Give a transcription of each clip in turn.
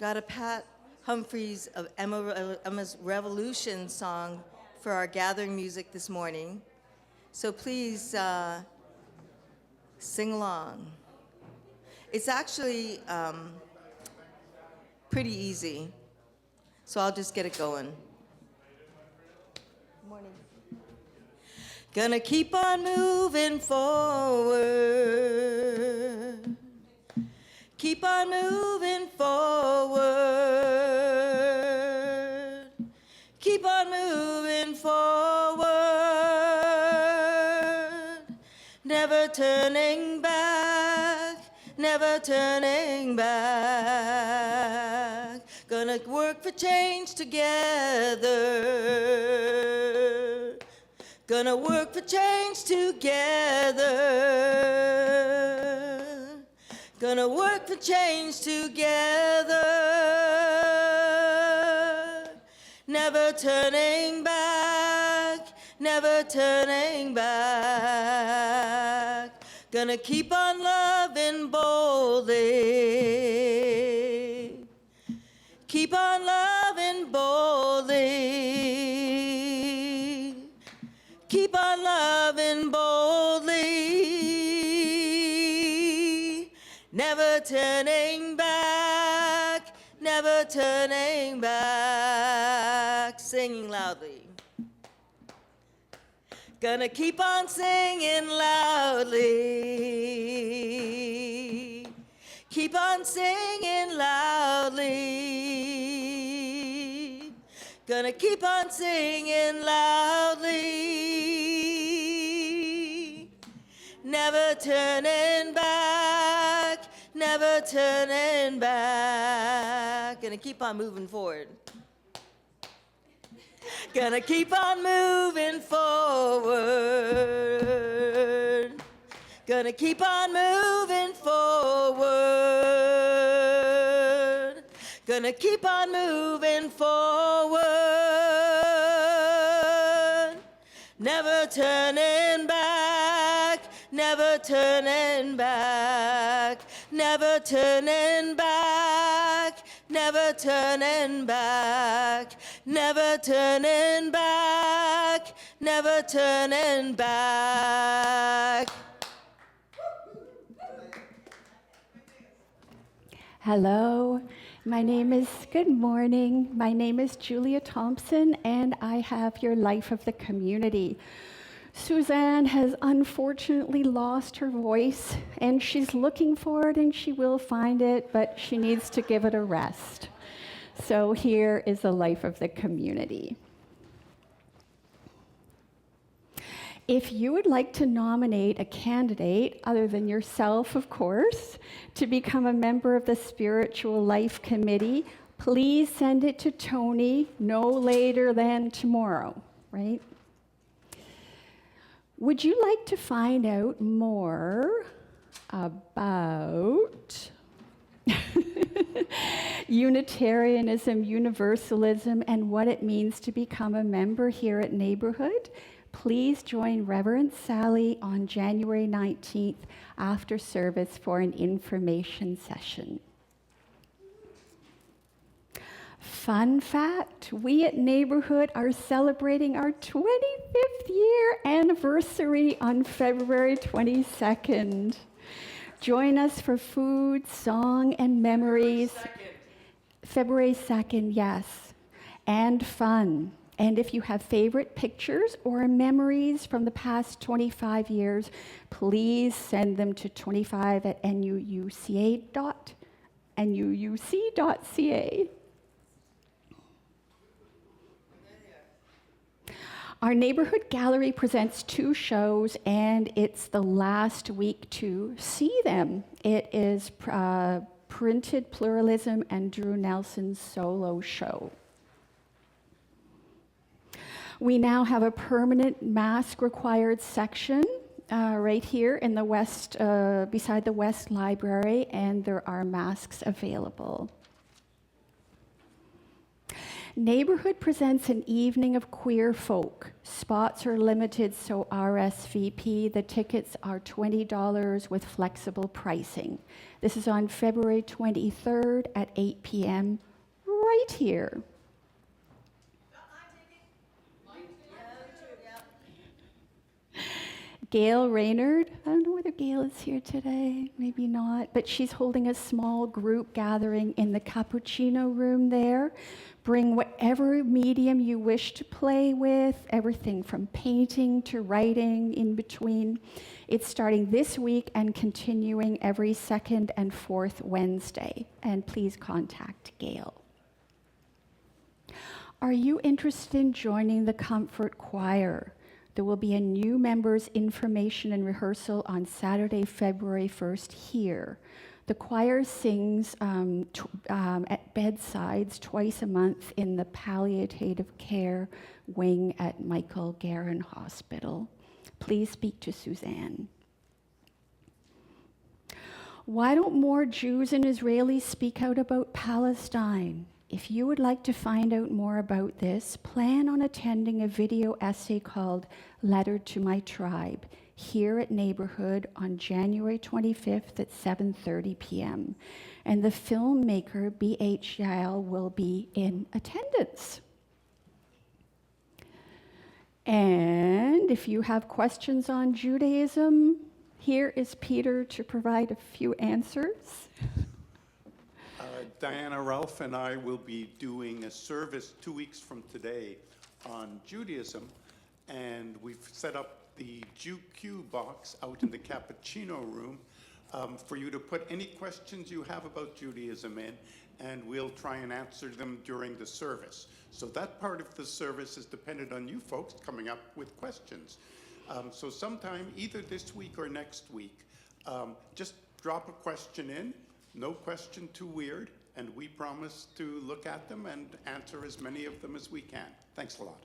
got a Pat Humphries of Emma's Revolution song for our gathering music this morning. So please sing along. It's actually pretty easy, so I'll just get it going. Morning. Gonna keep on moving forward. Keep on moving forward. Keep on moving forward. Never turning back, never turning back. Gonna work for change together. Gonna work for change together. Gonna work for change together. Never turning back, never turning back. Gonna keep on loving boldly. Keep on loving boldly. Keep on loving boldly. Never turning back, never turning back. Singing loudly. Gonna keep on singing loudly. Keep on singing loudly. Gonna keep on singing loudly. Never turning back, never turning back. Gonna keep on moving forward. Gonna keep on moving forward. Gonna keep on moving forward. Gonna keep on moving forward. Never turning back, never turning back. Never turning back, never turning back. Never turning back, never turning back. Hello, good morning. My name is Julia Thompson, and I have your Life of the Community. Suzanne has unfortunately lost her voice, and she's looking for it, and she will find it, but she needs to give it a rest. So here is the Life of the Community. If you would like to nominate a candidate, other than yourself, of course, to become a member of the Spiritual Life Committee, please send it to Tony no later than tomorrow, right? Would you like to find out more about Unitarianism, Universalism, and what it means to become a member here at Neighborhood? Please join Reverend Sally on January 19th after service for an information session. Fun fact, we at Neighborhood are celebrating our 25th year anniversary on February 22nd. Join us for food, song, and memories. February 2nd, yes, and fun. And if you have favorite pictures or memories from the past 25 years, please send them to 25@nuuc.ca. Our Neighborhood Gallery presents 2 shows, and it's the last week to see them. It is Printed Pluralism and Drew Nelson's solo show. We now have a permanent mask required section right here in the west, beside the West Library, and there are masks available. Neighborhood presents an evening of queer folk. Spots are limited, so RSVP. The tickets are $20 with flexible pricing. This is on February 23rd at 8 p.m. right here. Gail Raynard, I don't know whether Gail is here today, maybe not, but she's holding a small group gathering in the cappuccino room there. Bring whatever medium you wish to play with, everything from painting to writing in between. It's starting this week and continuing every second and fourth Wednesday, and please contact Gail. Are you interested in joining the Comfort Choir? There will be a new members information and rehearsal on Saturday, February 1st here. The choir sings at bedsides twice a month in the palliative care wing at Michael Garron Hospital. Please speak to Suzanne. Why don't more Jews and Israelis speak out about Palestine? If you would like to find out more about this, plan on attending a video essay called Letter to My Tribe here at Neighborhood on January 25th at 7:30 p.m. And the filmmaker, B.H. Yael, will be in attendance. And if you have questions on Judaism, here is Peter to provide a few answers. Diana Ralph and I will be doing a service 2 weeks from today on Judaism, and we've set up the Jew Q box out in the cappuccino room for you to put any questions you have about Judaism in, and we'll try and answer them during the service. So that part of the service is dependent on you folks coming up with questions. So sometime either this week or next week, just drop a question in, no question too weird, and we promise to look at them and answer as many of them as we can. Thanks a lot.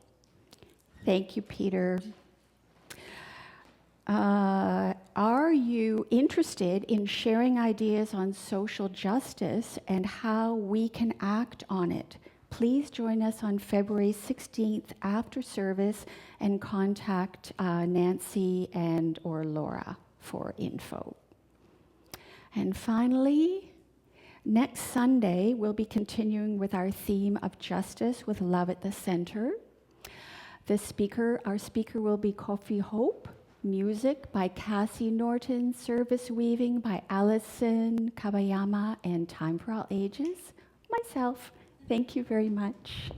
Thank you, Peter. Are you interested in sharing ideas on social justice and how we can act on it? Please join us on February 16th after service and contact Nancy and or Laura for info. And finally, next Sunday, we'll be continuing with our theme of justice with love at the center. Our speaker will be Kofi Hope, music by Cassie Norton, service weaving by Allison Kabayama and Time for All Ages, myself. Thank you very much.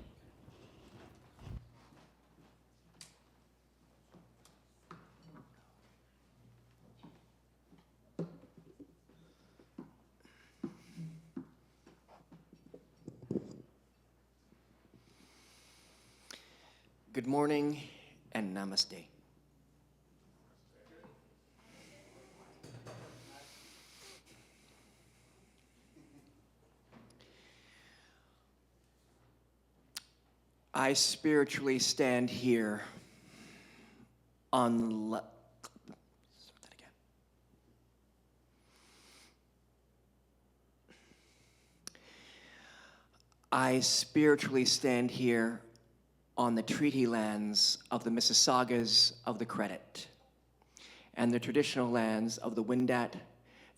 Good morning and namaste. I spiritually stand here on I spiritually stand here on the treaty lands of the Mississaugas of the Credit and the traditional lands of the Wendat,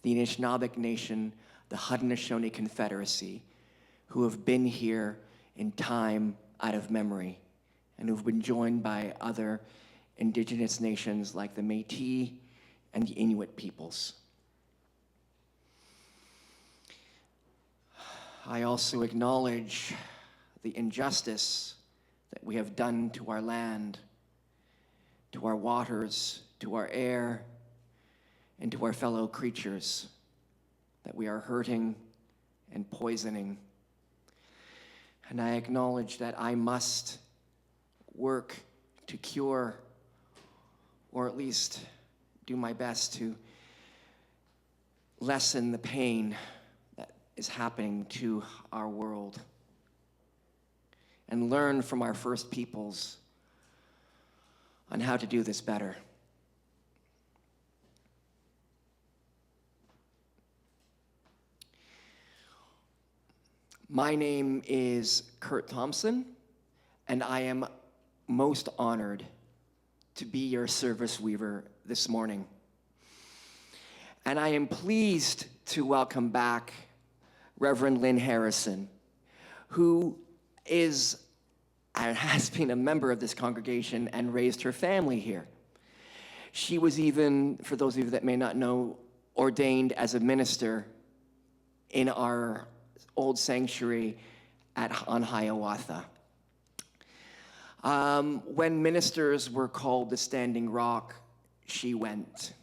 the Anishinaabeg Nation, the Haudenosaunee Confederacy, who have been here in time out of memory and who've been joined by other indigenous nations like the Métis and the Inuit peoples. I also acknowledge the injustice that we have done to our land, to our waters, to our air, and to our fellow creatures, that we are hurting and poisoning. And I acknowledge that I must work to cure, or at least do my best to lessen the pain that is happening to our world, and learn from our first peoples on how to do this better. My name is Kurt Thompson, and I am most honored to be your service weaver this morning. And I am pleased to welcome back Reverend Lynn Harrison, who is and has been a member of this congregation and raised her family here. She was even, for those of you that may not know, ordained as a minister in our old sanctuary on Hiawatha. When ministers were called to Standing Rock, she went.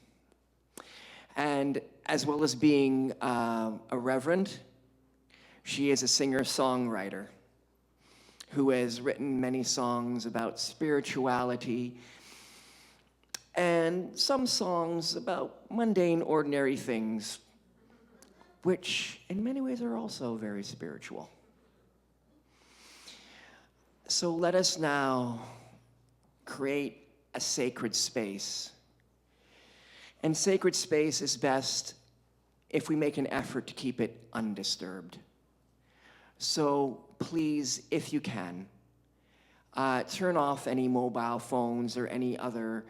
And as well as being a reverend, she is a singer-songwriter who has written many songs about spirituality and some songs about mundane, ordinary things, which in many ways are also very spiritual. So let us now create a sacred space. And sacred space is best if we make an effort to keep it undisturbed. So please, if you can, turn off any mobile phones or any other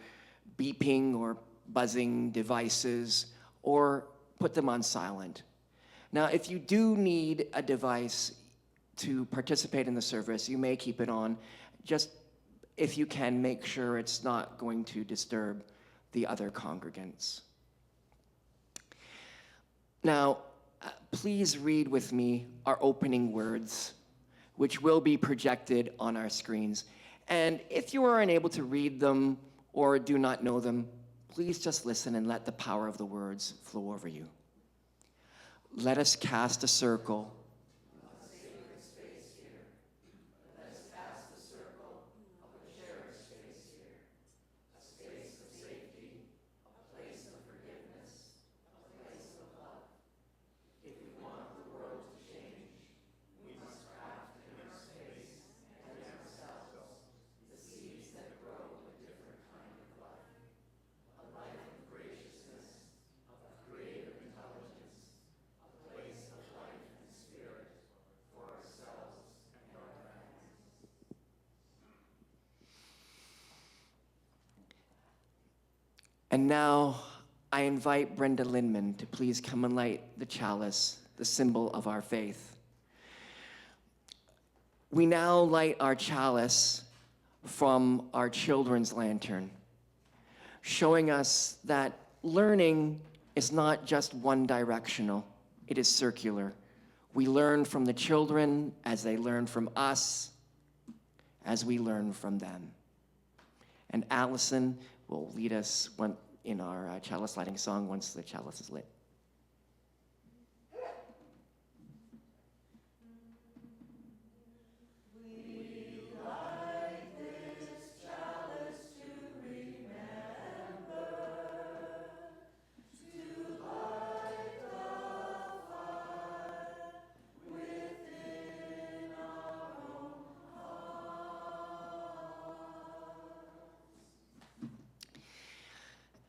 beeping or buzzing devices, or put them on silent. Now, if you do need a device to participate in the service, you may keep it on. Just, if you can, make sure it's not going to disturb the other congregants. Now, please read with me our opening words, which will be projected on our screens. And if you are unable to read them or do not know them, please just listen and let the power of the words flow over you. Let us cast a circle. And now I invite Brenda Lindman to please come and light the chalice, the symbol of our faith. We now light our chalice from our children's lantern, showing us that learning is not just one directional, it is circular. We learn from the children as they learn from us, as we learn from them. And Allison will lead us in our chalice lighting song once the chalice is lit.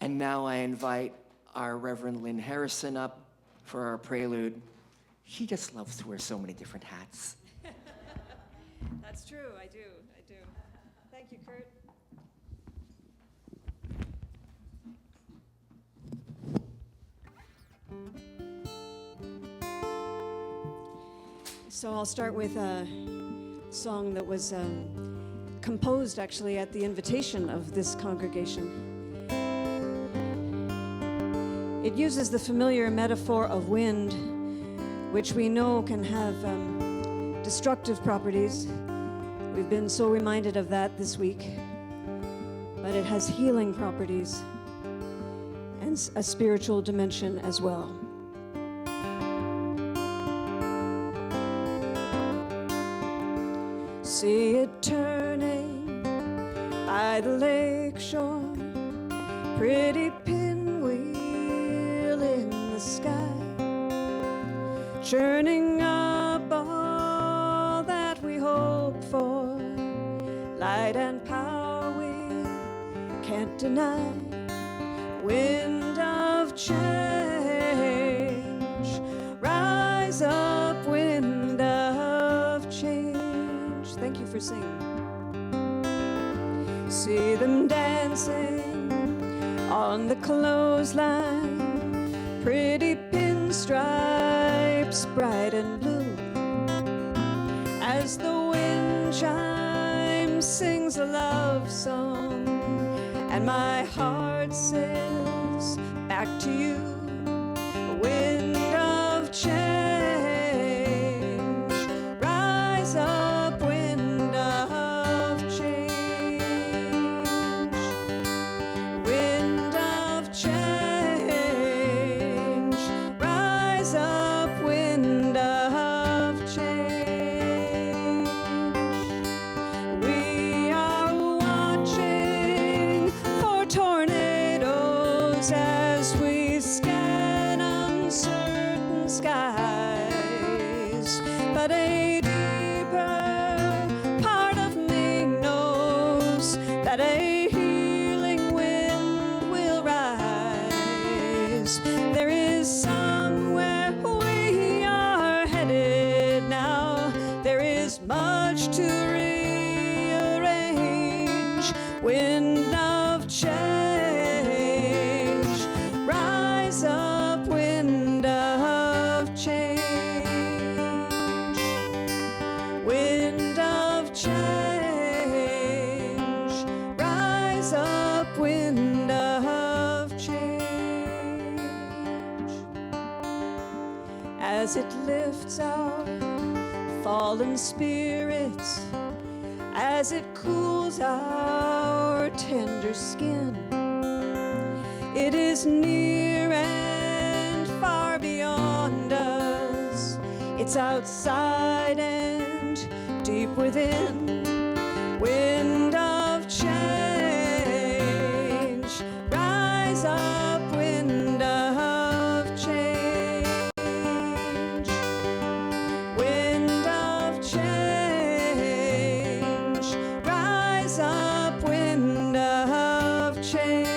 And now I invite our Reverend Lynn Harrison up for our prelude. She just loves to wear so many different hats. That's true, I do. Thank you, Kurt. So I'll start with a song that was composed actually at the invitation of this congregation. It uses the familiar metaphor of wind, which we know can have destructive properties. We've been so reminded of that this week. But it has healing properties and a spiritual dimension as well. See it turning by the lake shore, pretty pinwheel in the sky, churning up all that we hope for, light and power we can't deny, wind of change, rise up, wind of sing. See them dancing on the clothesline, pretty pinstripes, bright and blue, as the wind chime sings a love song, and my heart says back to you, wind of change, rise up, wind of change, wind of change, rise up, wind of change. We are watching for tornadoes as we scan uncertain skies, but a deeper part of me knows that a healing wind will rise. There is somewhere we are headed now. There is much to rearrange. Wind of change, rise up, wind of change, wind of change, rise up, wind of change, as it lifts our fallen spirits, as it cools our tender skin. It is near and far beyond us. It's outside and deep within. Wind of change, rise up, wind of change, wind of change, rise up, wind of change.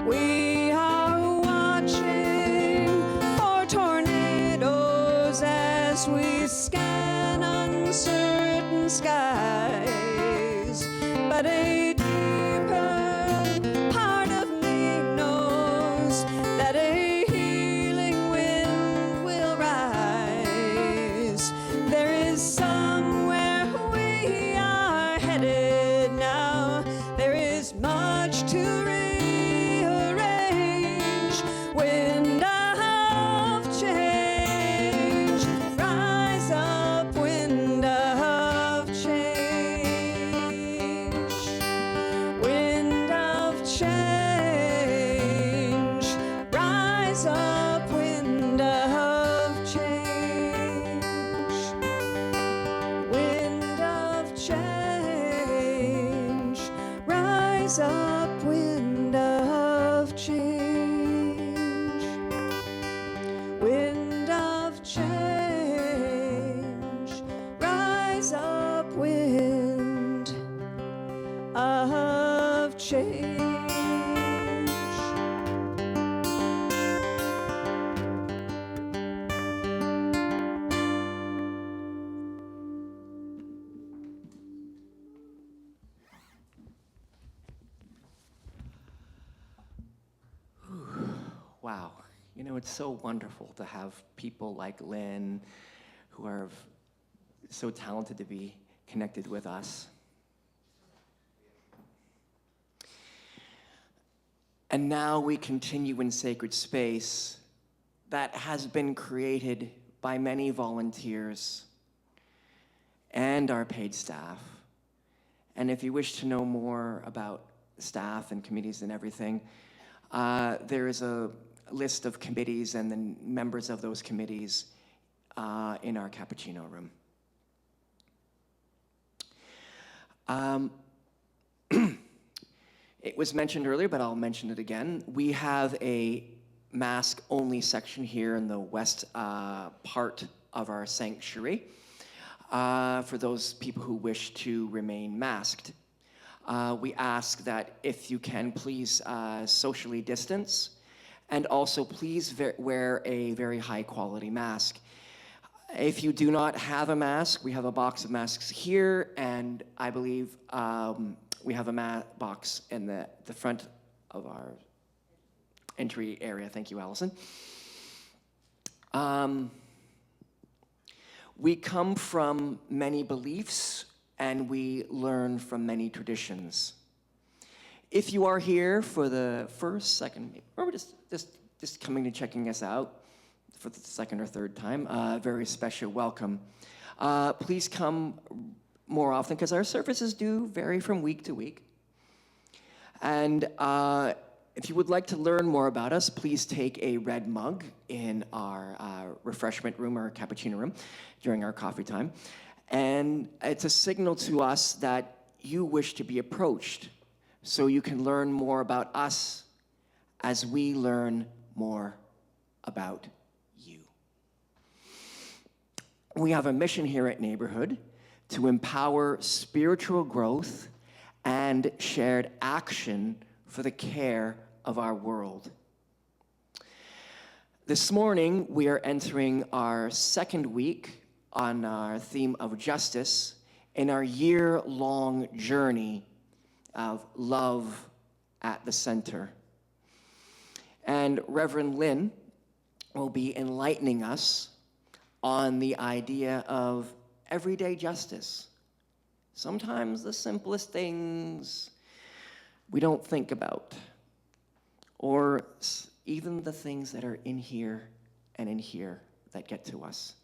We are watching for tornadoes as we scan uncertain skies, but a deeper part of me knows that a healing wind will rise. There is somewhere we are headed now. There is much to rearrange. Wind of change, rise up, wind of change, wind of change, rise up, wind of change, wind of change, rise up, wind of change, wind of change, rise up, wind of change. Wow. You know, it's so wonderful to have people like Lynn who are so talented to be connected with us. And now we continue in sacred space that has been created by many volunteers and our paid staff. And if you wish to know more about staff and committees and everything, there is a list of committees and the members of those committees in our cappuccino room. It was mentioned earlier, but I'll mention it again. We have a mask-only section here in the west part of our sanctuary for those people who wish to remain masked. We ask that if you can, please socially distance, and also please wear a very high-quality mask. If you do not have a mask, we have a box of masks here, and I believe we have a box in the front of our entry area. Thank you, Allison. We come from many beliefs, and we learn from many traditions. If you are here for the first, second, or just coming and checking us out for the second or third time, very special welcome. Please come more often, because our services do vary from week to week. And if you would like to learn more about us, please take a red mug in our refreshment room, or cappuccino room, during our coffee time. And it's a signal to us that you wish to be approached, so you can learn more about us as we learn more about you. We have a mission here at Neighborhood to empower spiritual growth and shared action for the care of our world. This morning, we are entering our second week on our theme of justice in our year-long journey of love at the center. And Reverend Lynn will be enlightening us on the idea of everyday justice. Sometimes the simplest things we don't think about, or even the things that are in here and in here that get to us,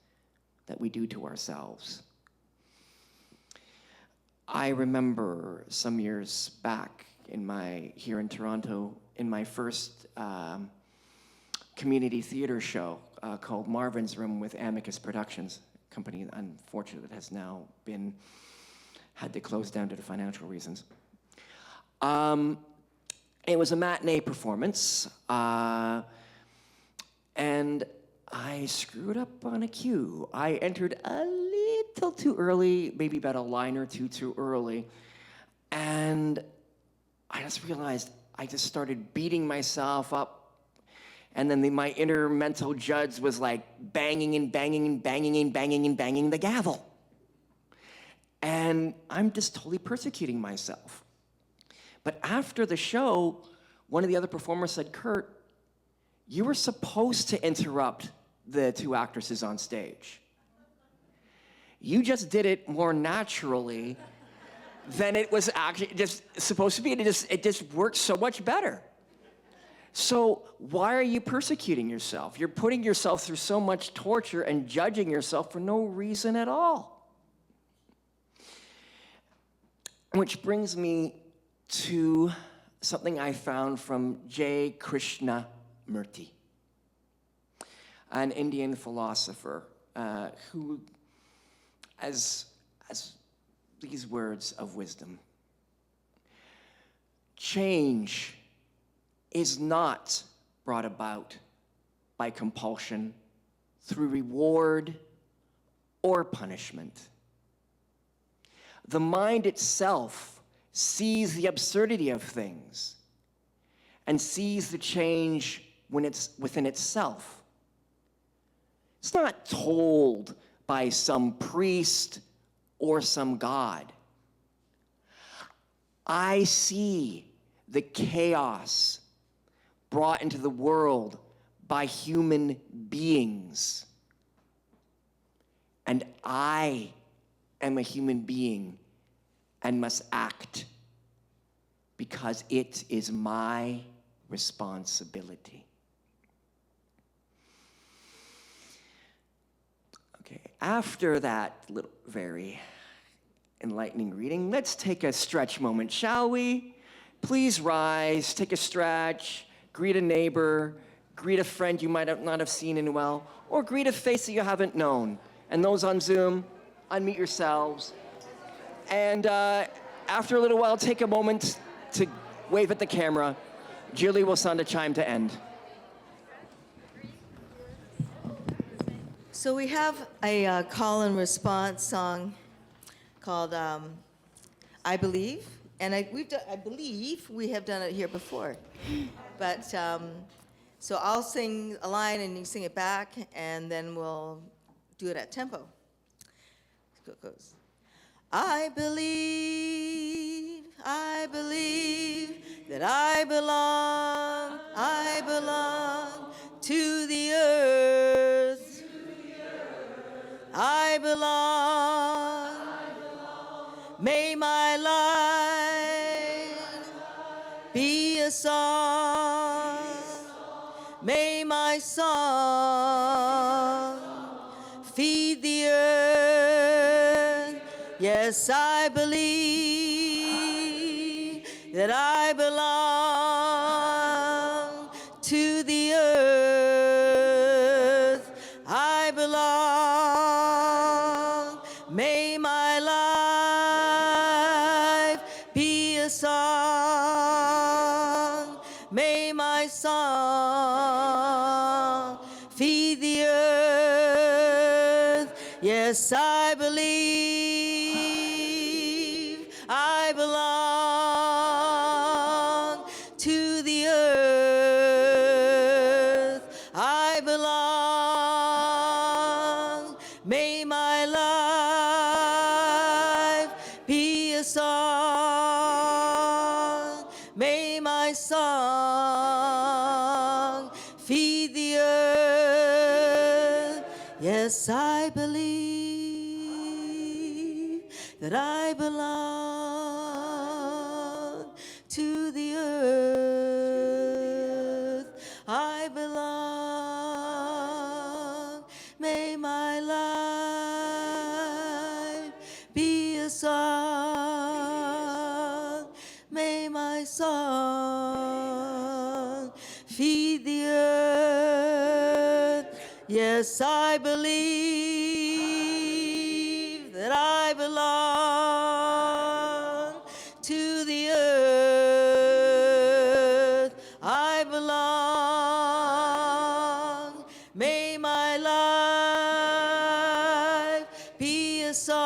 that we do to ourselves. I remember some years back here in Toronto, in my first community theater show called Marvin's Room with Amicus Productions, a company, unfortunately, that has now had to close down due to financial reasons. It was a matinee performance, and I screwed up on a cue. I entered a little too early, maybe about a line or two too early, and I just realized I just started beating myself up, and then my inner mental judge was like banging and banging and banging and banging and banging the gavel. And I'm just totally persecuting myself. But after the show, one of the other performers said, "Kurt, you were supposed to interrupt the two actresses on stage. You just did it more naturally than it was actually just supposed to be. It just worked so much better. So why are you persecuting yourself? You're putting yourself through so much torture and judging yourself for no reason at all." Which brings me to something I found from J. Krishnamurti, an Indian philosopher who has these words of wisdom. Change is not brought about by compulsion, through reward or punishment. The mind itself sees the absurdity of things and sees the change when it's within itself. It's not told by some priest or some god. I see the chaos brought into the world by human beings. And I am a human being and must act because it is my responsibility. Okay, after that little very enlightening reading, let's take a stretch moment, shall we? Please rise, take a stretch, greet a neighbor, greet a friend you might not have seen in a while, or greet a face that you haven't known. And those on Zoom, unmute yourselves. And after a little while, take a moment to wave at the camera. Julie will sound a chime to end. So we have a call and response song called I Believe. And I believe we have done it here before. But, so I'll sing a line and you sing it back, and then we'll do it at tempo. It goes. I believe that I belong to the earth. I belong. May my life be a song. May my song feed the earth. Yes, I believe that I belong to the earth. I belong. May my life be a song. May my song feed the earth. Yes, I believe I belong to the earth. I belong. May my life be a song. May my song feed the earth. Yes, I believe that I belong to the earth. I belong. May my life be a song. May my song feed the earth. Yes, I believe that I belong to the earth. I belong. May my life be a song.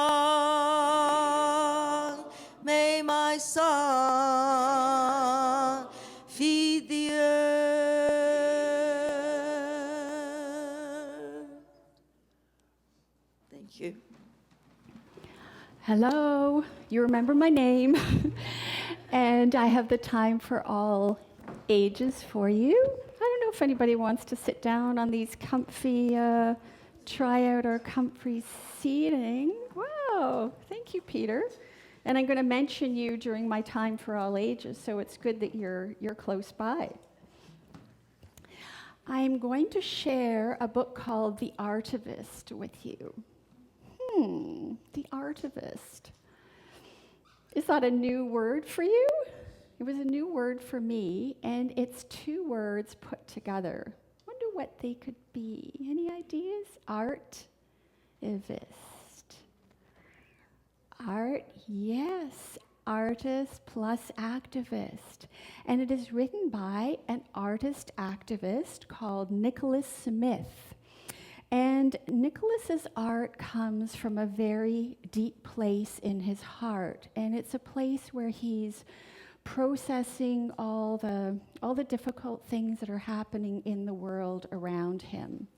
May my song feed the earth. Thank you. Hello, you remember my name. And I have the time for all ages for you. I don't know if anybody wants to sit down on these comfy, try out our comfy seating. Wow, thank you, Peter. And I'm going to mention you during my time for all ages, so it's good that you're close by. I'm going to share a book called The Artivist with you. The Artivist. Is that a new word for you? It was a new word for me, and it's two words put together. Wonder what they could be. Any ideas? Artivist. Art, yes. Artist plus activist. And it is written by an artist activist called Nicholas Smith. And Nicholas's art comes from a very deep place in his heart, and it's a place where he's processing all the difficult things that are happening in the world around him.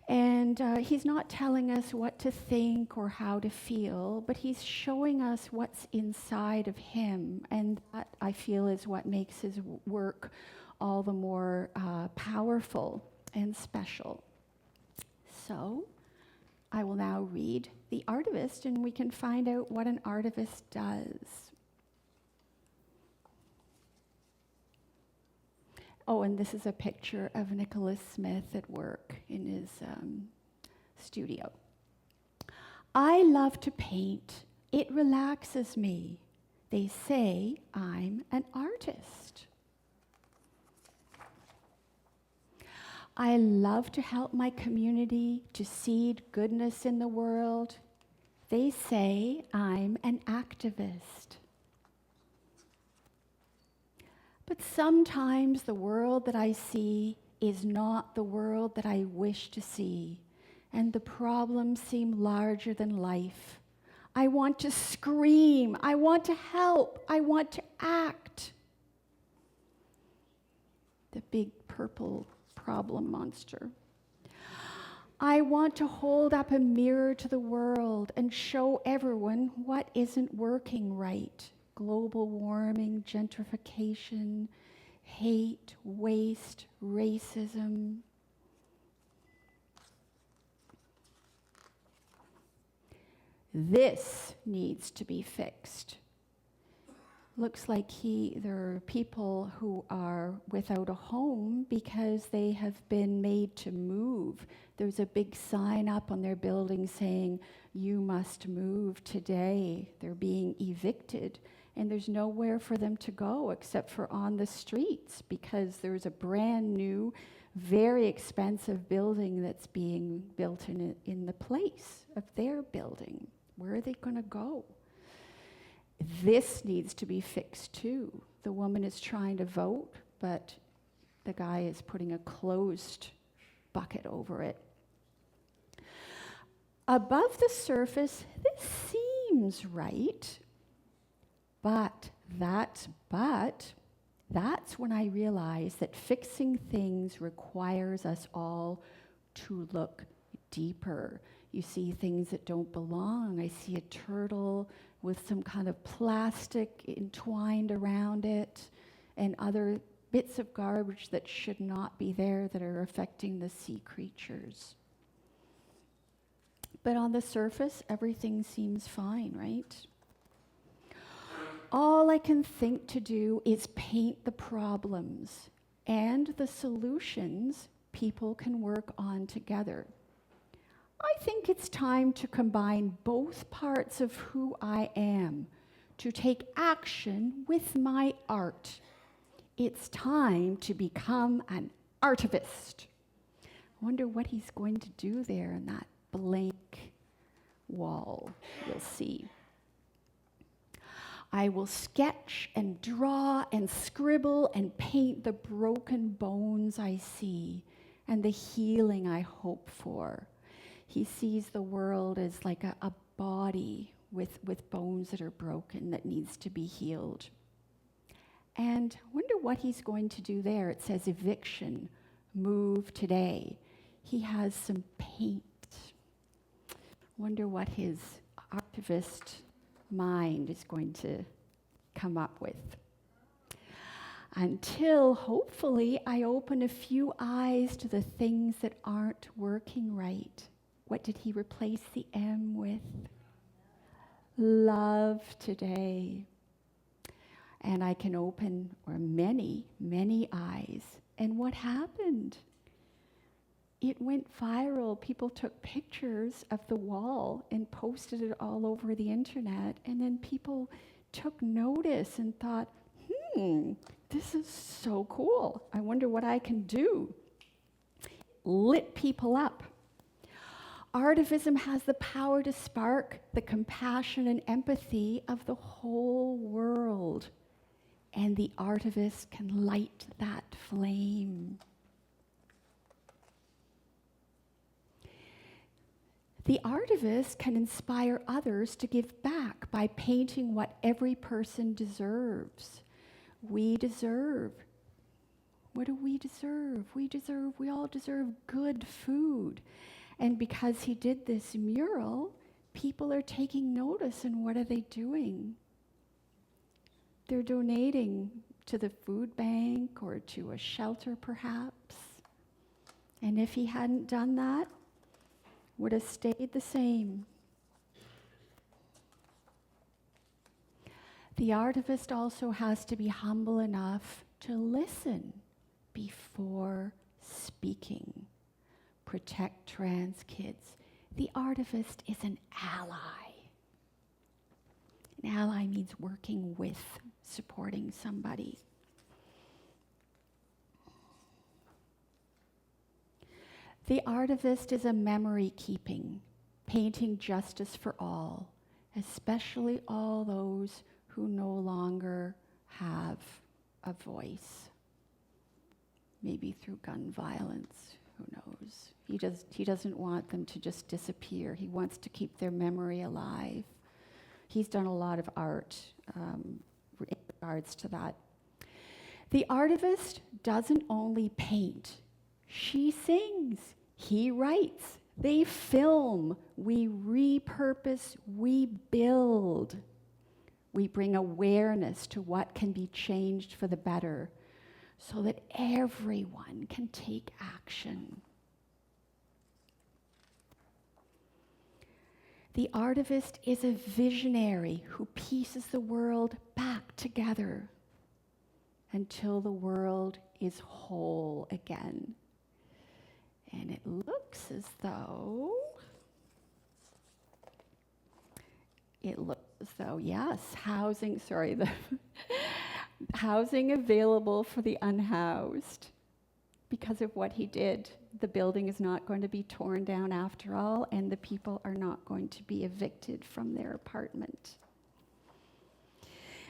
And he's not telling us what to think or how to feel, but he's showing us what's inside of him, and that, I feel, is what makes his work all the more powerful and special. So I will now read The Artivist, and we can find out what an artivist does. Oh, and this is a picture of Nicholas Smith at work in his studio. I love to paint. It relaxes me. They say I'm an artist. I love to help my community to seed goodness in the world. They say I'm an activist. But sometimes the world that I see is not the world that I wish to see, and the problems seem larger than life. I want to scream. I want to help. I want to act. The big purple problem monster. I want to hold up a mirror to the world and show everyone what isn't working right. Global warming, gentrification, hate, waste, racism. This needs to be fixed. Looks like there are people who are without a home because they have been made to move. There's a big sign up on their building saying, "You must move today." They're being evicted, and there's nowhere for them to go except for on the streets because there's a brand new, very expensive building that's being built in the place of their building. Where are they going to go? This needs to be fixed too. The woman is trying to vote, but the guy is putting a closed bucket over it. Above the surface, this seems right, but that's when I realize that fixing things requires us all to look deeper. You see things that don't belong. I see a turtle with some kind of plastic entwined around it and other bits of garbage that should not be there that are affecting the sea creatures. But on the surface, everything seems fine, right? All I can think to do is paint the problems and the solutions people can work on together. I think it's time to combine both parts of who I am, to take action with my art. It's time to become an artivist. I wonder what he's going to do there in that blank wall. You'll see. I will sketch and draw and scribble and paint the broken bones I see and the healing I hope for. He sees the world as like a body with bones that are broken that needs to be healed. And I wonder what he's going to do there. It says eviction, move today. He has some paint. Wonder what his artivist mind is going to come up with. Until, hopefully, I open a few eyes to the things that aren't working right. What did he replace the M with? Love today. And I can open many, many eyes. And what happened? It went viral. People took pictures of the wall and posted it all over the internet. And then people took notice and thought, this is so cool. I wonder what I can do. Lit people up. Artivism has the power to spark the compassion and empathy of the whole world. And the artivist can light that flame. The artivist can inspire others to give back by painting what every person deserves. We deserve. What do we deserve? We all deserve good food. And because he did this mural, people are taking notice, and what are they doing? They're donating to the food bank or to a shelter, perhaps. And if he hadn't done that, would have stayed the same. The artivist also has to be humble enough to listen before speaking. Protect trans kids. The artivist is an ally. An ally means working with, supporting somebody. The artivist is a memory keeping, painting justice for all, especially all those who no longer have a voice. Maybe through gun violence, who knows? He doesn't want them to just disappear. He wants to keep their memory alive. He's done a lot of art in regards to that. The artivist doesn't only paint. She sings. He writes. They film, we repurpose, we build. We bring awareness to what can be changed for the better so that everyone can take action. The Artivist is a visionary who pieces the world back together until the world is whole again. And it looks as though, yes, housing available for the unhoused. Because of what he did, the building is not going to be torn down after all, and the people are not going to be evicted from their apartment.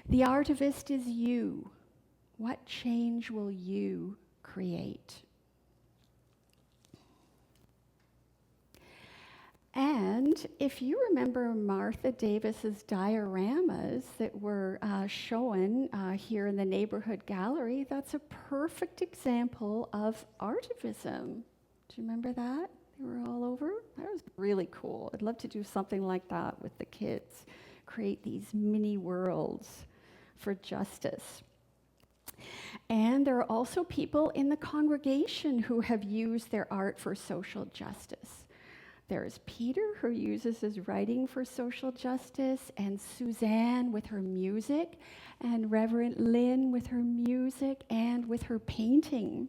The Artivist is you. What change will you create? And if you remember Martha Davis's dioramas that were shown here in the neighborhood gallery, that's a perfect example of artivism. Do you remember that? They were all over? That was really cool. I'd love to do something like that with the kids, create these mini worlds for justice. And there are also people in the congregation who have used their art for social justice. There's Peter, who uses his writing for social justice, and Suzanne with her music, and Reverend Lynn with her music and with her painting.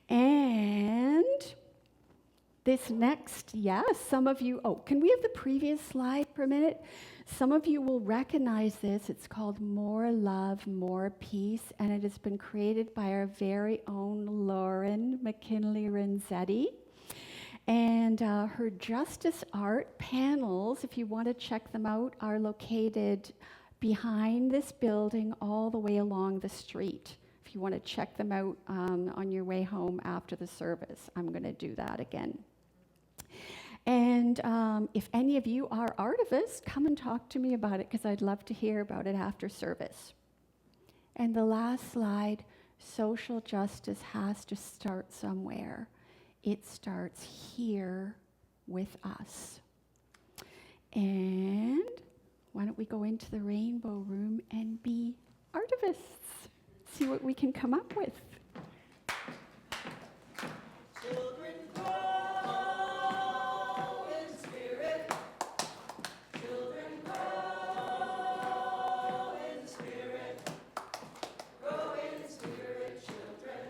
And this next, yes, some of you, can we have the previous slide for a minute? Some of you will recognize this. It's called More Love, More Peace, and it has been created by our very own Lauren McKinley-Renzetti. And her justice art panels, if you want to check them out, are located behind this building all the way along the street. If you want to check them out on your way home after the service, I'm going to do that again. And if any of you are artivists, come and talk to me about it, because I'd love to hear about it after service. And the last slide, social justice has to start somewhere. It starts here with us. And why don't we go into the rainbow room and be artivists? See what we can come up with. Children grow in spirit. Children grow in spirit. Grow in spirit, children.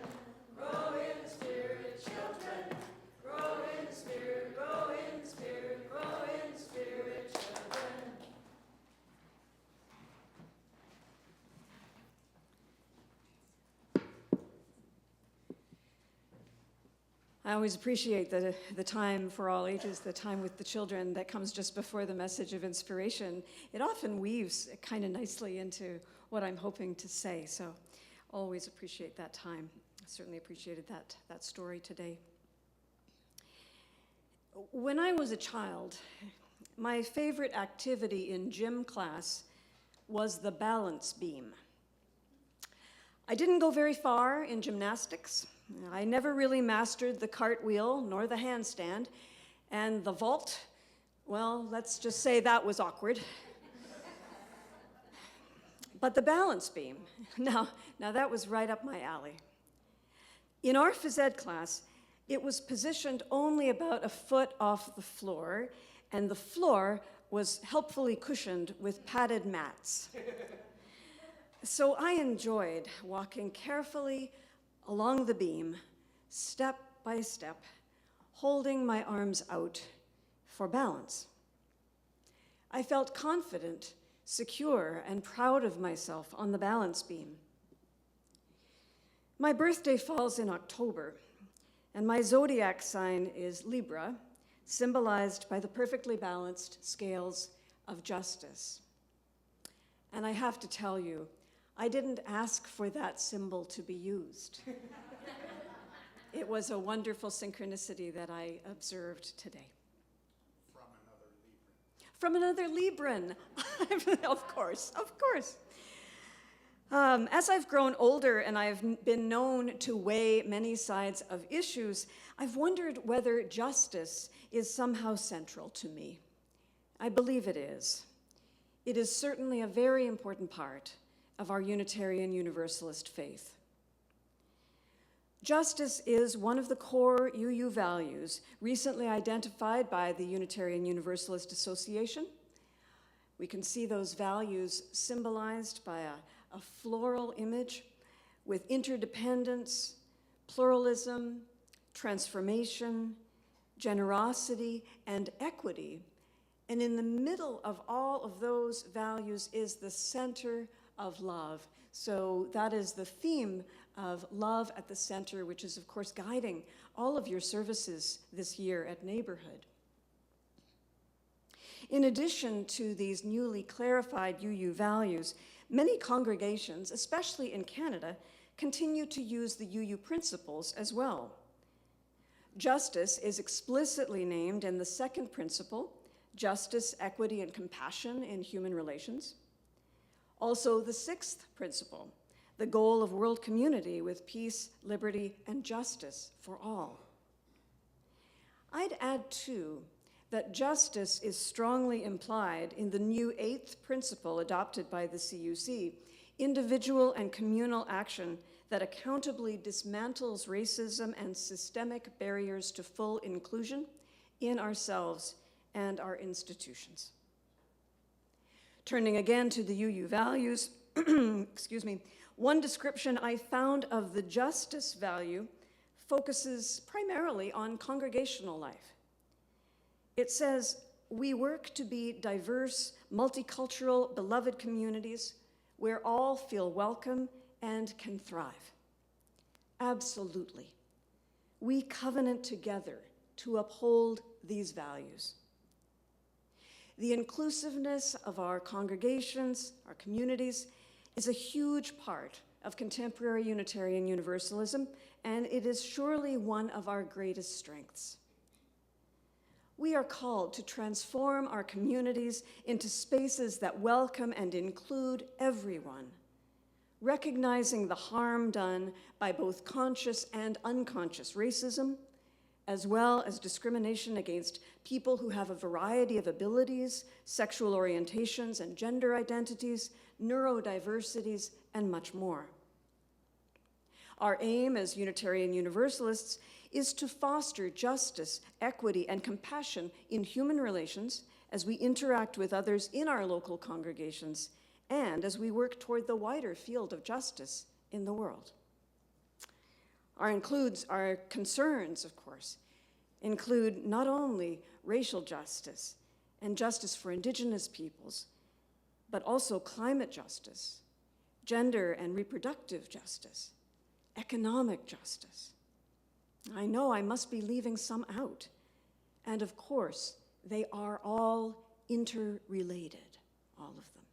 Grow in spirit, children. Grow in spirit, grow in spirit, grow in spirit, children. I always appreciate the time for all ages, the time with the children that comes just before the message of inspiration. It often weaves kind of nicely into what I'm hoping to say, so always appreciate that time. I certainly appreciated that story today. When I was a child, my favorite activity in gym class was the balance beam. I didn't go very far in gymnastics. I never really mastered the cartwheel nor the handstand, and the vault, well, let's just say that was awkward. But the balance beam, now that was right up my alley. In our phys ed class, it was positioned only about a foot off the floor, and the floor was helpfully cushioned with padded mats. So I enjoyed walking carefully along the beam, step by step, holding my arms out for balance. I felt confident, secure, and proud of myself on the balance beam. My birthday falls in October, and my zodiac sign is Libra, symbolized by the perfectly balanced scales of justice. And I have to tell you, I didn't ask for that symbol to be used. It was a wonderful synchronicity that I observed today. From another Libran. Of course. As I've grown older and I've been known to weigh many sides of issues, I've wondered whether justice is somehow central to me. I believe it is. It is certainly a very important part of our Unitarian Universalist faith. Justice is one of the core UU values recently identified by the Unitarian Universalist Association. We can see those values symbolized by a floral image with interdependence, pluralism, transformation, generosity, and equity. And in the middle of all of those values is the center of love. So that is the theme of love at the center, which is, of course, guiding all of your services this year at Neighborhood. In addition to these newly clarified UU values, many congregations, especially in Canada, continue to use the UU principles as well. Justice is explicitly named in the second principle, justice, equity, and compassion in human relations. Also, the sixth principle, the goal of world community with peace, liberty, and justice for all. I'd add, too, that justice is strongly implied in the new eighth principle adopted by the CUC, individual and communal action that accountably dismantles racism and systemic barriers to full inclusion in ourselves and our institutions. Turning again to the UU values, excuse me, one description I found of the justice value focuses primarily on congregational life. It says, we work to be diverse, multicultural, beloved communities where all feel welcome and can thrive. Absolutely. We covenant together to uphold these values. The inclusiveness of our congregations, our communities, is a huge part of contemporary Unitarian Universalism, and it is surely one of our greatest strengths. We are called to transform our communities into spaces that welcome and include everyone, recognizing the harm done by both conscious and unconscious racism, as well as discrimination against people who have a variety of abilities, sexual orientations, and gender identities, neurodiversities, and much more. Our aim as Unitarian Universalists is to foster justice, equity, and compassion in human relations as we interact with others in our local congregations and as we work toward the wider field of justice in the world. Our concerns, of course, include not only racial justice and justice for Indigenous peoples, but also climate justice, gender and reproductive justice, economic justice. I know I must be leaving some out. And of course, they are all interrelated, all of them.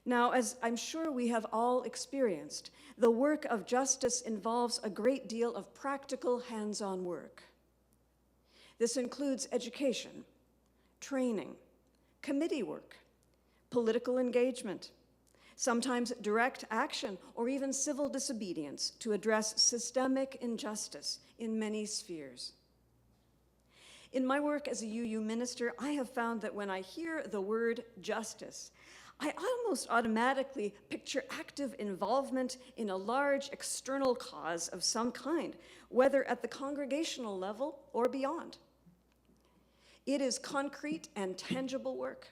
Now, as I'm sure we have all experienced, the work of justice involves a great deal of practical hands-on work. This includes education, training, committee work, political engagement, sometimes direct action or even civil disobedience to address systemic injustice in many spheres. In my work as a UU minister, I have found that when I hear the word justice, I almost automatically picture active involvement in a large external cause of some kind, whether at the congregational level or beyond. It is concrete and tangible work.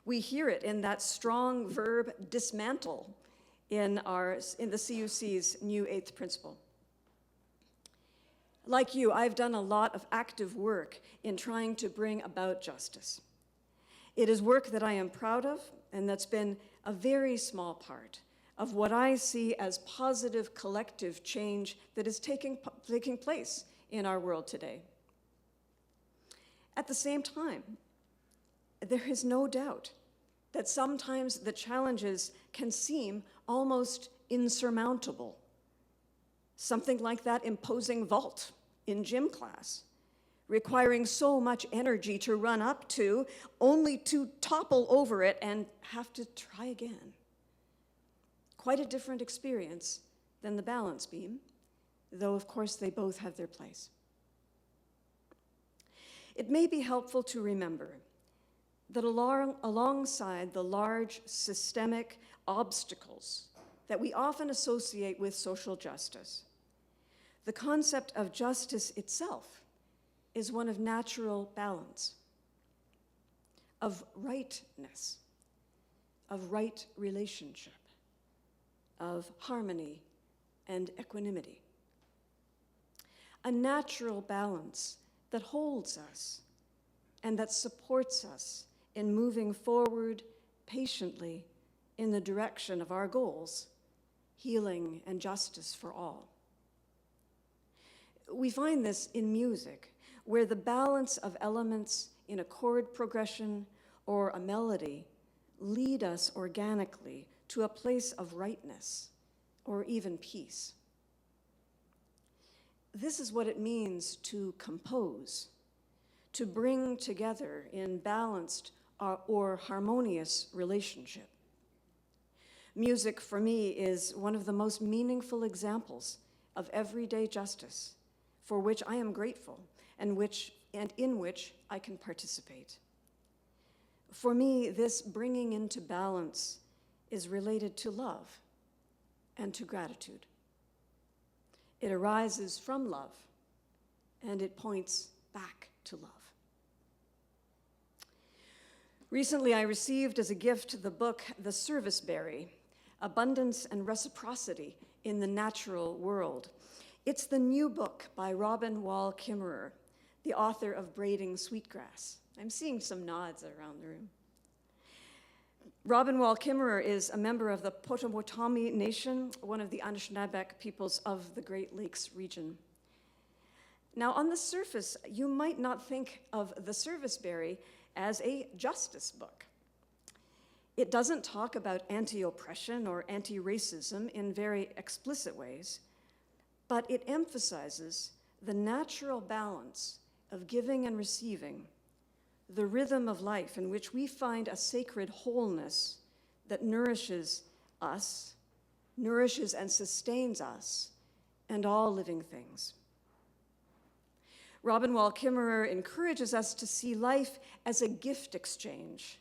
We hear it in that strong verb dismantle in the CUC's new eighth principle. Like you, I've done a lot of active work in trying to bring about justice. It is work that I am proud of, and that's been a very small part of what I see as positive collective change that is taking place in our world today. At the same time, there is no doubt that sometimes the challenges can seem almost insurmountable. Something like that imposing vault in gym class, requiring so much energy to run up to, only to topple over it and have to try again. quite a different experience than the balance beam, though of course they both have their place. It may be helpful to remember that alongside the large systemic obstacles that we often associate with social justice, the concept of justice itself is one of natural balance, of rightness, of right relationship, of harmony and equanimity. A natural balance that holds us and that supports us in moving forward patiently in the direction of our goals, healing and justice for all. We find this in music, where the balance of elements in a chord progression or a melody lead us organically to a place of rightness or even peace. This is what it means to compose, to bring together in balanced or harmonious relationship. Music, for me, is one of the most meaningful examples of everyday justice, for which I am grateful and in which I can participate. For me, this bringing into balance is related to love and to gratitude. It arises from love, and it points back to love. Recently, I received as a gift the book, The Serviceberry, Abundance and Reciprocity in the Natural World. It's the new book by Robin Wall Kimmerer, the author of Braiding Sweetgrass. I'm seeing some nods around the room. Robin Wall Kimmerer is a member of the Potawatomi Nation, one of the Anishinaabe peoples of the Great Lakes region. Now, on the surface, you might not think of The Serviceberry as a justice book. It doesn't talk about anti-oppression or anti-racism in very explicit ways, but it emphasizes the natural balance of giving and receiving, the rhythm of life in which we find a sacred wholeness that nourishes us, nourishes and sustains us, and all living things. Robin Wall Kimmerer encourages us to see life as a gift exchange,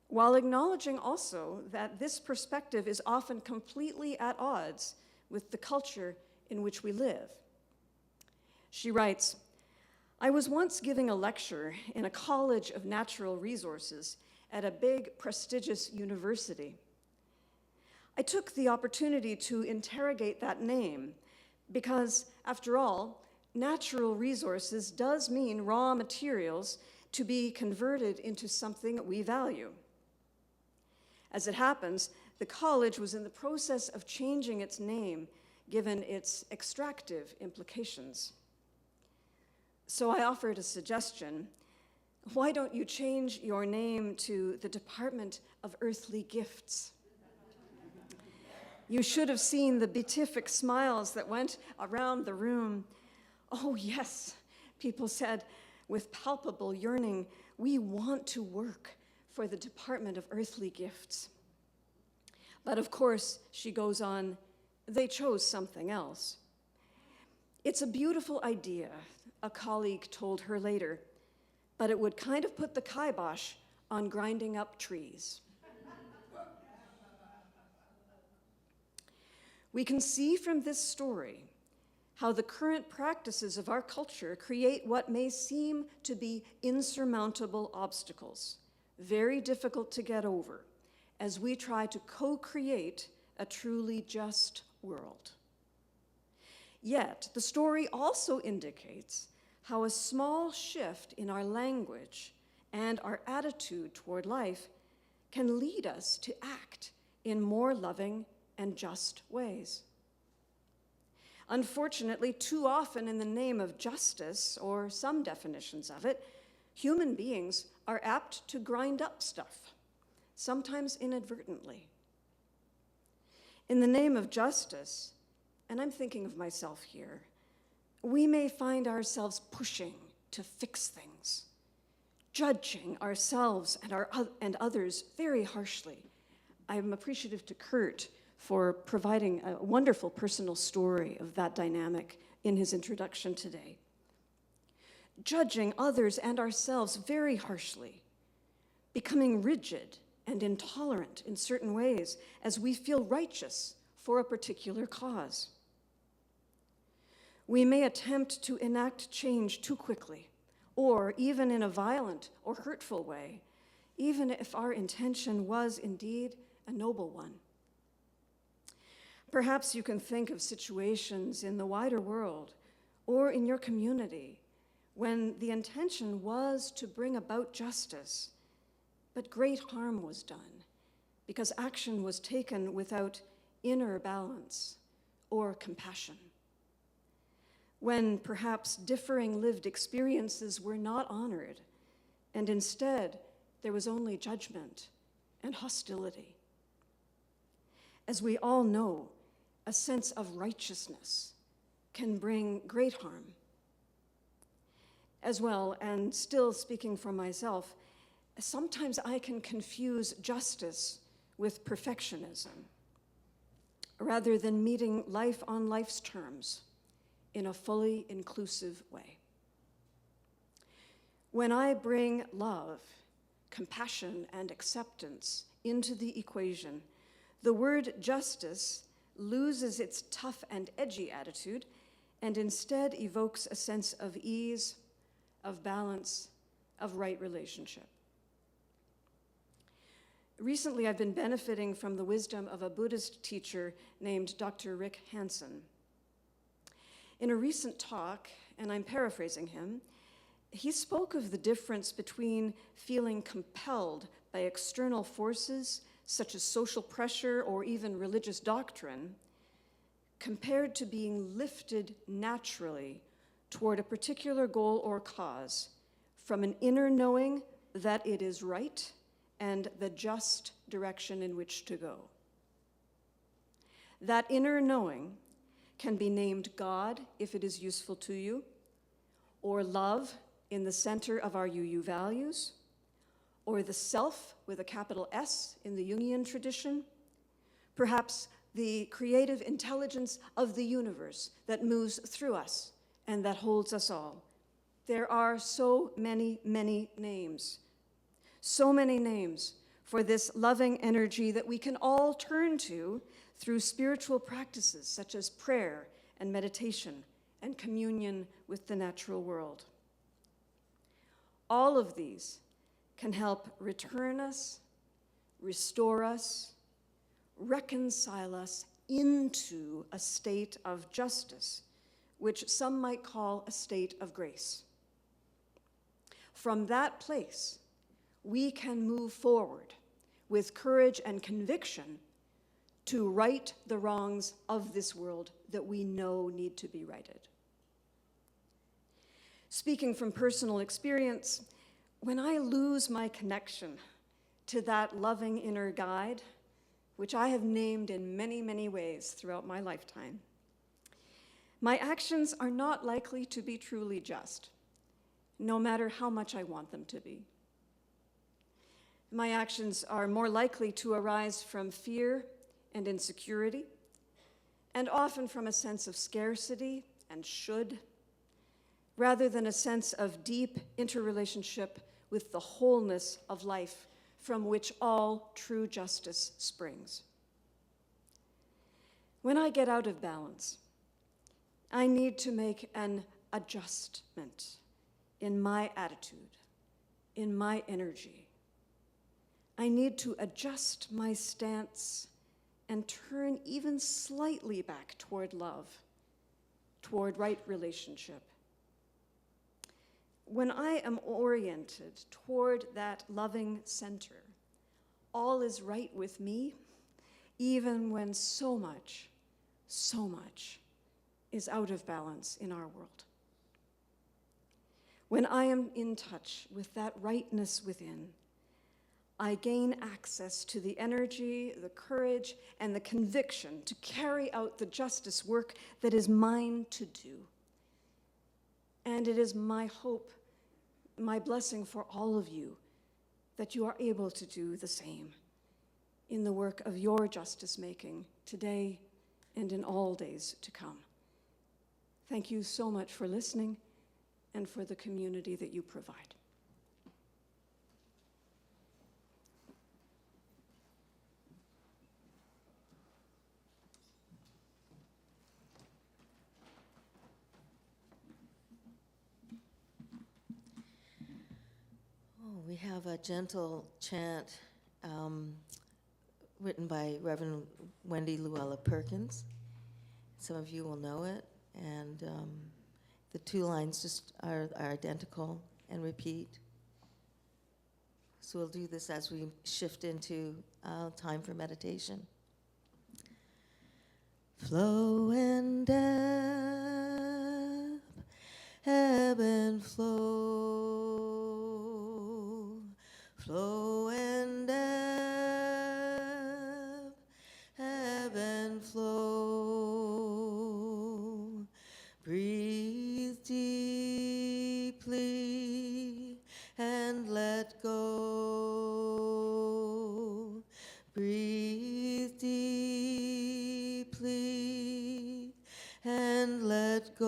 while acknowledging also that this perspective is often completely at odds with the culture in which we live. She writes, I was once giving a lecture in a college of natural resources at a big, prestigious university. I took the opportunity to interrogate that name because, after all, natural resources does mean raw materials to be converted into something we value. As it happens, the college was in the process of changing its name given its extractive implications. So I offered a suggestion. Why don't you change your name to the Department of Earthly Gifts? You should have seen the beatific smiles that went around the room. Oh yes, people said with palpable yearning, we want to work for the Department of Earthly Gifts. But of course, she goes on, they chose something else. It's a beautiful idea, a colleague told her later, but it would kind of put the kibosh on grinding up trees. We can see from this story how the current practices of our culture create what may seem to be insurmountable obstacles, very difficult to get over, as we try to co-create a truly just world. Yet, the story also indicates how a small shift in our language and our attitude toward life can lead us to act in more loving and just ways. Unfortunately, too often in the name of justice, or some definitions of it, human beings are apt to grind up stuff, sometimes inadvertently. In the name of justice, and I'm thinking of myself here, we may find ourselves pushing to fix things, judging ourselves and others very harshly. I'm appreciative to Kurt for providing a wonderful personal story of that dynamic in his introduction today. Judging others and ourselves very harshly, becoming rigid and intolerant in certain ways as we feel righteous for a particular cause. We may attempt to enact change too quickly, or even in a violent or hurtful way, even if our intention was indeed a noble one. Perhaps you can think of situations in the wider world or in your community when the intention was to bring about justice, but great harm was done because action was taken without inner balance or compassion. When perhaps differing lived experiences were not honored, and instead there was only judgment and hostility. As we all know, a sense of righteousness can bring great harm. As well, and still speaking for myself, sometimes I can confuse justice with perfectionism, rather than meeting life on life's terms in a fully inclusive way. When I bring love, compassion, and acceptance into the equation, the word justice loses its tough and edgy attitude and instead evokes a sense of ease, of balance, of right relationship. Recently, I've been benefiting from the wisdom of a Buddhist teacher named Dr. Rick Hansen. In a recent talk, and I'm paraphrasing him, he spoke of the difference between feeling compelled by external forces, such as social pressure or even religious doctrine, compared to being lifted naturally toward a particular goal or cause from an inner knowing that it is right and the just direction in which to go. That inner knowing can be named God if it is useful to you, or love in the center of our UU values, or the self with a capital S in the Jungian tradition, perhaps the creative intelligence of the universe that moves through us and that holds us all. There are so many, many names for this loving energy that we can all turn to through spiritual practices such as prayer and meditation and communion with the natural world. All of these can help return us, restore us, reconcile us into a state of justice, which some might call a state of grace. From that place, we can move forward with courage and conviction to right the wrongs of this world that we know need to be righted. Speaking from personal experience, when I lose my connection to that loving inner guide, which I have named in many, many ways throughout my lifetime, my actions are not likely to be truly just, no matter how much I want them to be. My actions are more likely to arise from fear and insecurity, and often from a sense of scarcity and should, rather than a sense of deep interrelationship with the wholeness of life from which all true justice springs. When I get out of balance, I need to make an adjustment in my attitude, in my energy. I need to adjust my stance and turn even slightly back toward love, toward right relationship. When I am oriented toward that loving center, all is right with me, even when so much is out of balance in our world. When I am in touch with that rightness within, I gain access to the energy, the courage, and the conviction to carry out the justice work that is mine to do. And it is my hope, my blessing for all of you, that you are able to do the same. in the work of your justice making today and in all days to come. Thank you so much for listening and for the community that you provide. Oh, we have a gentle chant written by Reverend Wendy Luella Perkins. Some of you will know it, and the two lines just are identical and repeat. So we'll do this as we shift into time for meditation. Flow and ebb and flow, flow and ebb and flow. Breathe deeply and let go. Breathe deeply and let go.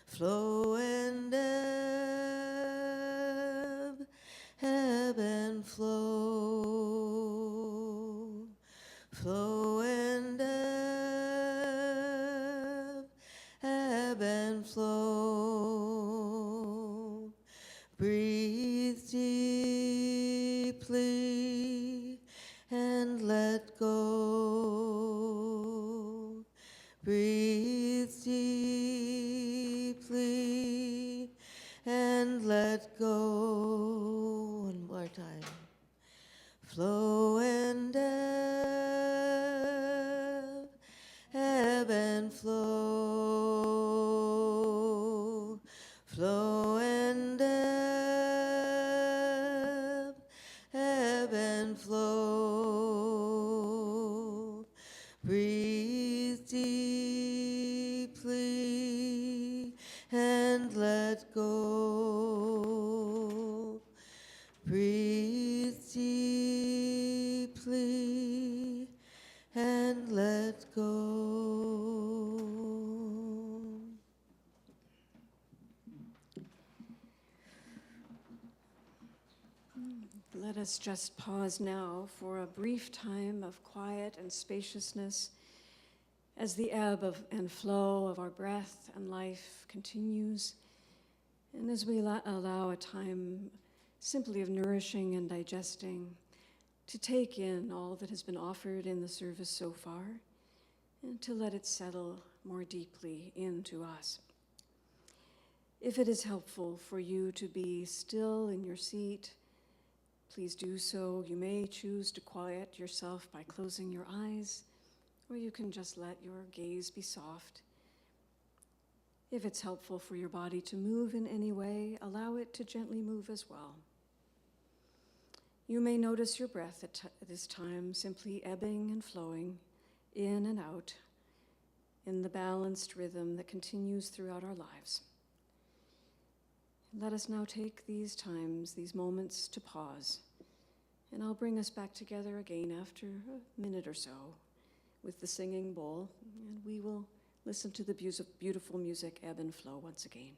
Flow and ebb and flow. Flow and ebb and flow. Breathe deeply and let go. Breathe deeply and let go. One more time. Flow and ebb and flow. Flow and ebb and flow. Breathe deeply and let go. Breathe deeply and let go. Let us just pause now for a brief time of quiet and spaciousness as the ebb and flow of our breath and life continues, and as we allow a time simply of nourishing and digesting, to take in all that has been offered in the service so far, and to let it settle more deeply into us. If it is helpful for you to be still in your seat, please do so. You may choose to quiet yourself by closing your eyes, or you can just let your gaze be soft. If it's helpful for your body to move in any way, allow it to gently move as well. You may notice your breath at this time simply ebbing and flowing in and out in the balanced rhythm that continues throughout our lives. Let us now take these times, these moments to pause, and I'll bring us back together again after a minute or so with the singing bowl, and we will listen to the beautiful music ebb and flow once again.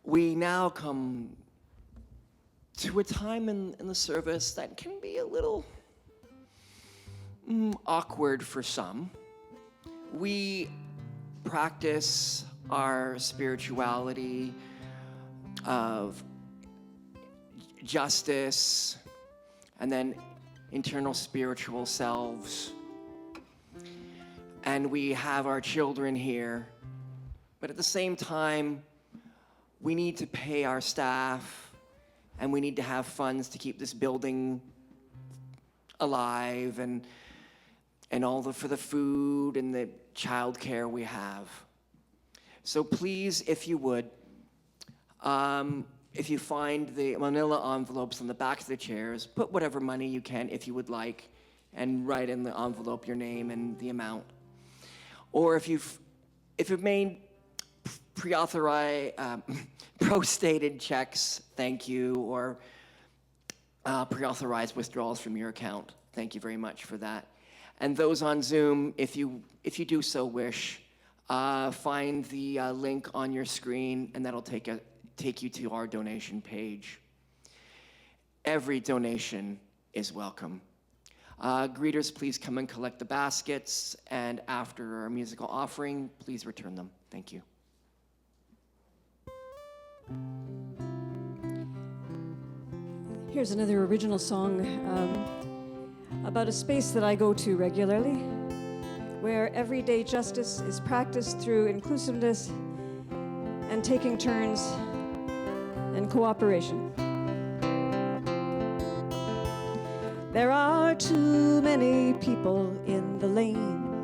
we now come to a time in the service that can be a little awkward for some. We practice our spirituality of justice and then internal spiritual selves. And we have our children here. But at the same time, we need to pay our staff and we need to have funds to keep this building alive and all for the food and the childcare we have. So please, if you would, if you find the manila envelopes on the backs of the chairs, put whatever money you can, if you would like, and write in the envelope your name and the amount. Or if you've made pre-authorized, pro-stated checks, thank you, or pre-authorized withdrawals from your account, thank you very much for that. And those on Zoom, if you do so wish, find the link on your screen, and that'll take you to our donation page. Every donation is welcome. Greeters, please come and collect the baskets, and after our musical offering, please return them. Thank you. Here's another original song about a space that I go to regularly, where everyday justice is practiced through inclusiveness and taking turns and cooperation. There are too many people in the lane.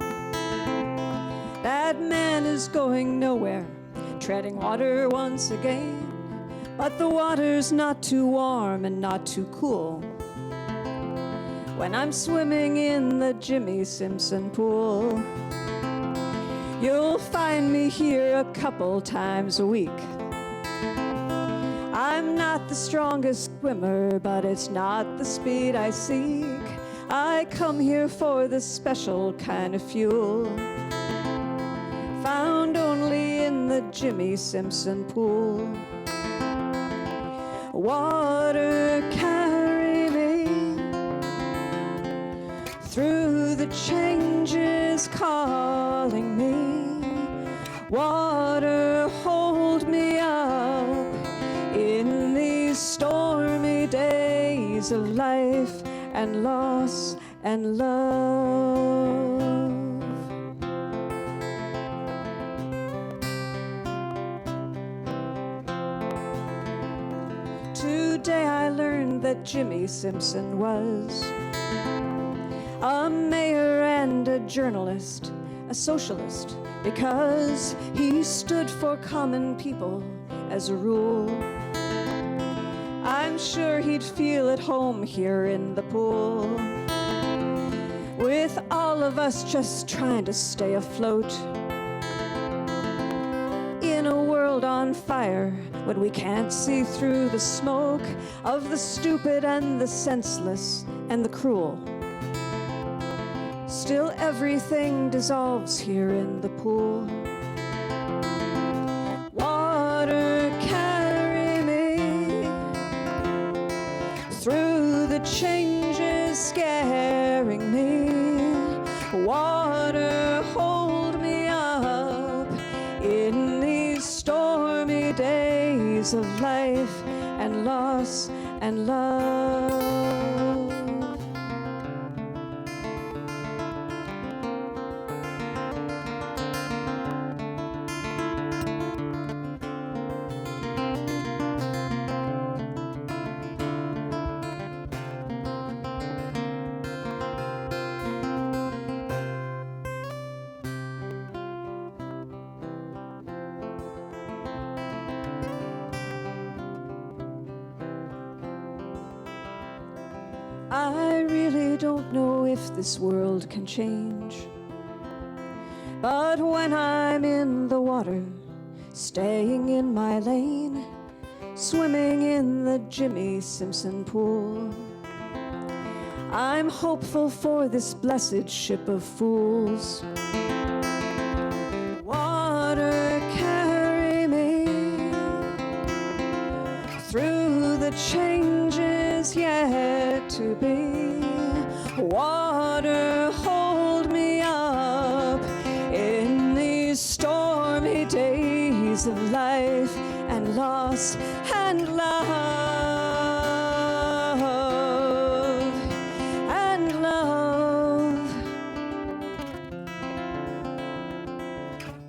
That man is going nowhere, treading water once again. But the water's not too warm and not too cool when I'm swimming in the Jimmy Simpson pool. You'll find me here a couple times a week. I'm not the strongest swimmer, but it's not the speed I seek. I come here for the special kind of fuel found only in the Jimmy Simpson pool. Water, carry me through the changes calling me. Water, hold me up in these stormy days of life and loss and love. Today I learned that Jimmy Simpson was a mayor and a journalist, a socialist, because he stood for common people as a rule. I'm sure he'd feel at home here in the pool, with all of us just trying to stay afloat in a world on fire when we can't see through the smoke of the stupid and the senseless and the cruel. Still everything dissolves here in the pool. Water, carry me through the changes scaring me. Water, hold me up in these stormy days of life and loss and love. I really don't know if this world can change, but when I'm in the water, staying in my lane, swimming in the Jimmy Simpson pool, I'm hopeful for this blessed ship of fools. Water, carry me change is yet to be. Water, hold me up in these stormy days of life and loss and love and love.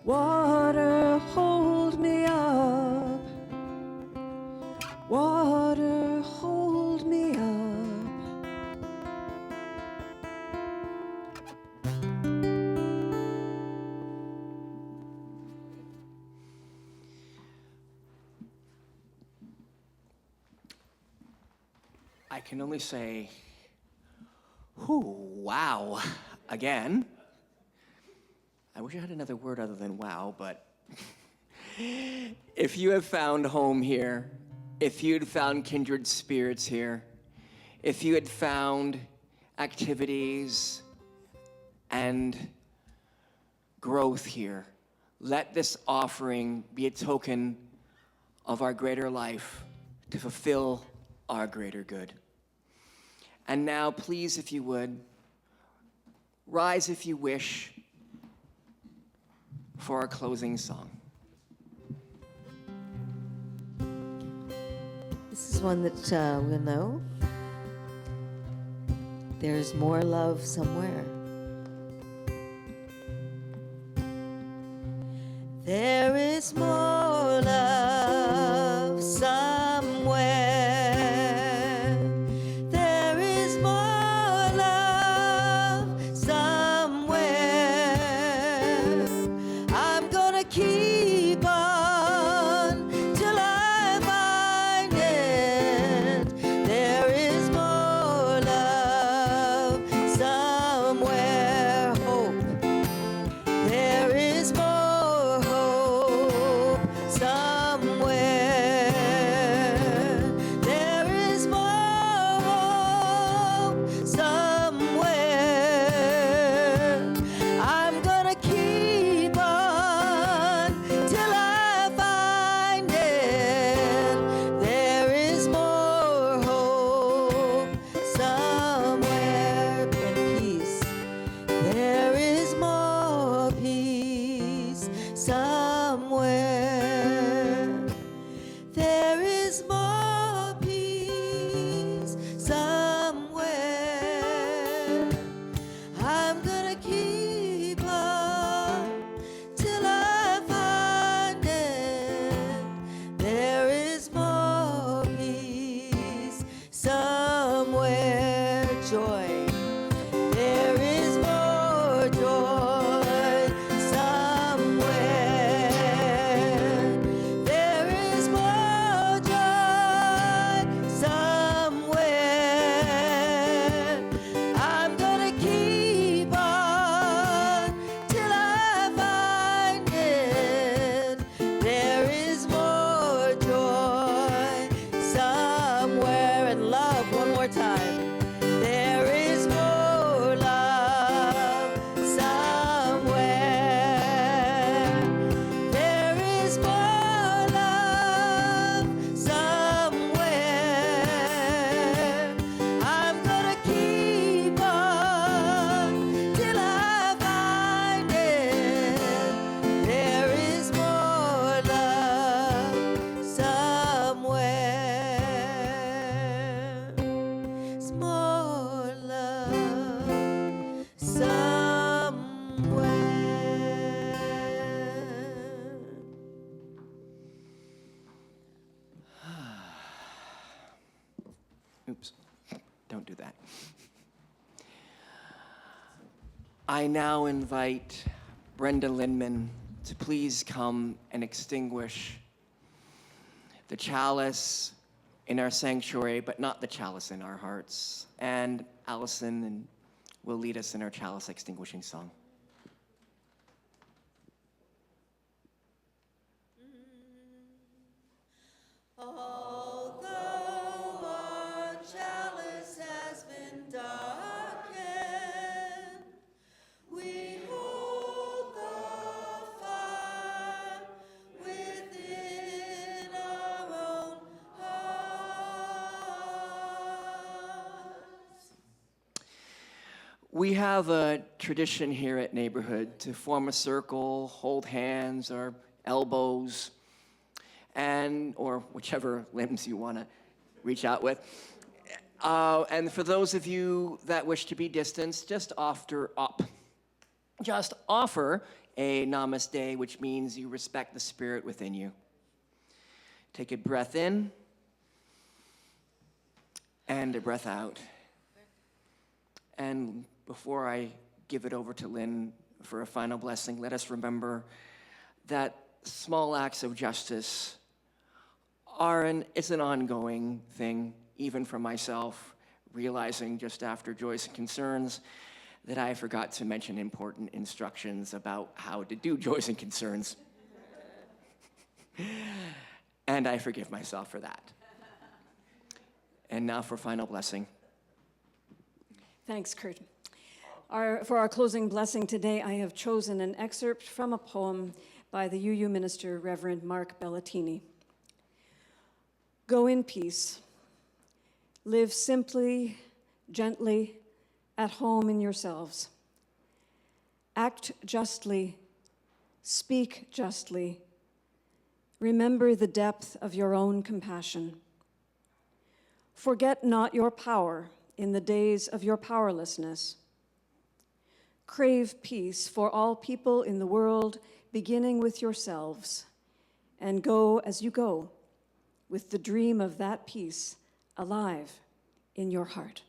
Water, hold me up. Water, hold me up. I can only say, wow, again. I wish I had another word other than wow, but if you have found home here, if you had found kindred spirits here, if you had found activities and growth here, let this offering be a token of our greater life to fulfill our greater good. And now, please, if you would, rise if you wish for our closing song. This is one that we'll know. There's more love somewhere. There is more love somewhere. There is more love somewhere. I'm gonna keep on till I find it. There is more love somewhere. Hope. There is more hope somewhere. There is more hope somewhere. I'm gonna keep on till I find it. There is more hope somewhere. And peace. There is more peace somewhere. There is more peace somewhere. I'm gonna keep on till I find it. There is more peace somewhere. Joy. There is more joy somewhere. There is more joy somewhere. I'm gonna keep on till I find it. There is more joy somewhere. And love, one more time. There is more love somewhere. There is more love somewhere. I'm gonna keep on till I find it. There is more love somewhere. It's more love somewhere. Oops, don't do that. I now invite Brenda Lindman to please come and extinguish the chalice in our sanctuary, but not the chalice in our hearts. And Allison will lead us in our chalice extinguishing song. Although our chalice has been darkened, we hold the fire within our own hearts. We have a tradition here at Neighborhood to form a circle, hold hands or elbows, or whichever limbs you want to reach out with. And for those of you that wish to be distanced, just offer a namaste, which means you respect the spirit within you. Take a breath in and a breath out. And before I give it over to Lynn for a final blessing, let us remember that small acts of justice it's an ongoing thing, even for myself, realizing just after Joys and Concerns that I forgot to mention important instructions about how to do Joys and Concerns. And I forgive myself for that. And now for final blessing. Thanks, Kurt. For our closing blessing today, I have chosen an excerpt from a poem by the UU minister, Reverend Mark Bellatini. Go in peace. Live simply, gently, at home in yourselves. Act justly. Speak justly. Remember the depth of your own compassion. Forget not your power in the days of your powerlessness. Crave peace for all people in the world, beginning with yourselves, and go as you go, with the dream of that peace alive in your heart.